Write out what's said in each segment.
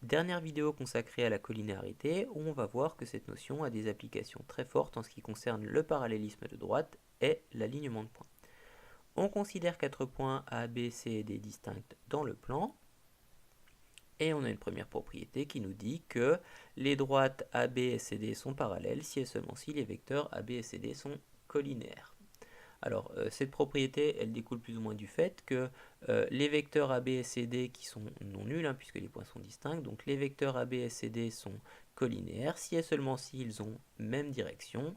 Dernière vidéo consacrée à la collinéarité où on va voir que cette notion a des applications très fortes en ce qui concerne le parallélisme de droite et l'alignement de points. On considère 4 points A, B, C et D distincts dans le plan et on a une première propriété qui nous dit que les droites AB et CD sont parallèles si et seulement si les vecteurs AB et CD sont collinéaires. Alors, cette propriété, elle découle plus ou moins du fait que les vecteurs AB et CD qui sont non nuls, hein, puisque les points sont distincts, donc les vecteurs AB et CD sont collinéaires si et seulement si ils ont même direction,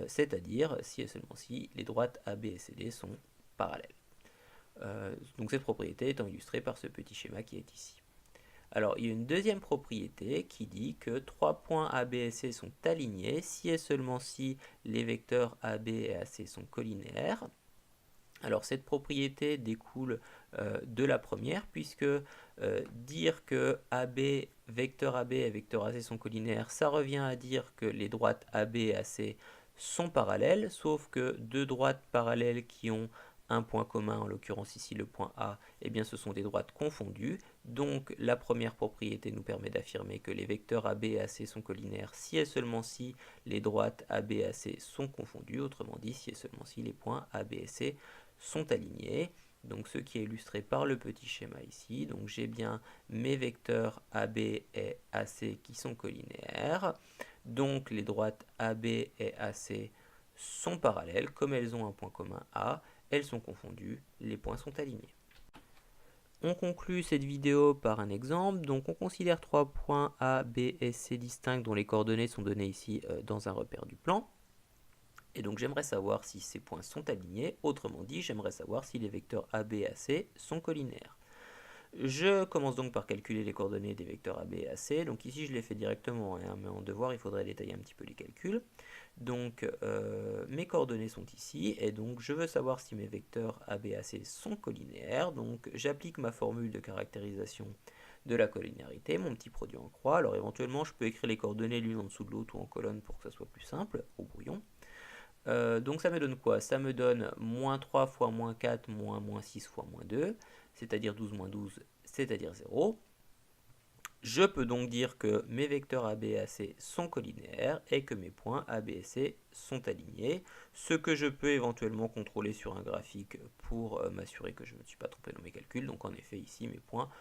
c'est-à-dire si et seulement si les droites AB et CD sont parallèles. Donc cette propriété étant illustrée par ce petit schéma qui est ici. Alors, il y a une deuxième propriété qui dit que 3 points A, B et C sont alignés si et seulement si les vecteurs AB et AC sont collinéaires. Alors, cette propriété découle de la première, puisque dire que vecteur AB et vecteur AC sont collinéaires, ça revient à dire que les droites AB et AC sont parallèles, sauf que deux droites parallèles qui ont un point commun, en l'occurrence ici le point A, eh bien ce sont des droites confondues. Donc la première propriété nous permet d'affirmer que les vecteurs AB et AC sont collinaires si et seulement si les droites AB et AC sont confondues, autrement dit si et seulement si les points AB et C sont alignés. Donc ce qui est illustré par le petit schéma ici. Donc j'ai bien mes vecteurs AB et AC qui sont collinaires. Donc les droites AB et AC sont parallèles, comme elles ont un point commun A, elles sont confondues, les points sont alignés. On conclut cette vidéo par un exemple. Donc on considère 3 points A, B et C distincts dont les coordonnées sont données ici dans un repère du plan. Et donc j'aimerais savoir si ces points sont alignés. Autrement dit, j'aimerais savoir si les vecteurs AB et AC sont collinaires. Je commence donc par calculer les coordonnées des vecteurs AB et AC. Donc ici je les fais directement, hein, mais en devoir il faudrait détailler un petit peu les calculs. Donc mes coordonnées sont ici, et donc je veux savoir si mes vecteurs AB et AC sont collinéaires. Donc j'applique ma formule de caractérisation de la collinéarité, mon petit produit en croix. Alors éventuellement je peux écrire les coordonnées l'une en dessous de l'autre ou en colonne pour que ça soit plus simple, au brouillon. Donc ça me donne quoi? Ça me donne moins 3 fois moins 4 moins moins 6 fois moins 2, c'est-à-dire 12 moins 12, c'est-à-dire 0. Je peux donc dire que mes vecteurs AB et AC sont collinéaires et que mes points AB et C sont alignés, ce que je peux éventuellement contrôler sur un graphique pour m'assurer que je ne me suis pas trompé dans mes calculs. Donc en effet ici mes points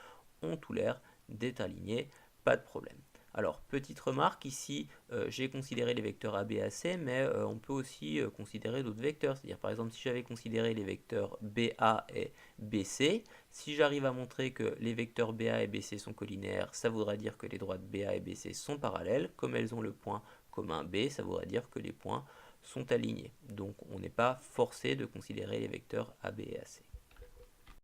ont tout l'air d'être alignés, pas de problème. Alors, petite remarque, ici j'ai considéré les vecteurs AB et AC, mais on peut aussi considérer d'autres vecteurs. C'est-à-dire, par exemple, si j'avais considéré les vecteurs BA et BC, si j'arrive à montrer que les vecteurs BA et BC sont collinaires, ça voudrait dire que les droites BA et BC sont parallèles. Comme elles ont le point commun B, ça voudrait dire que les points sont alignés. Donc, on n'est pas forcé de considérer les vecteurs AB et AC.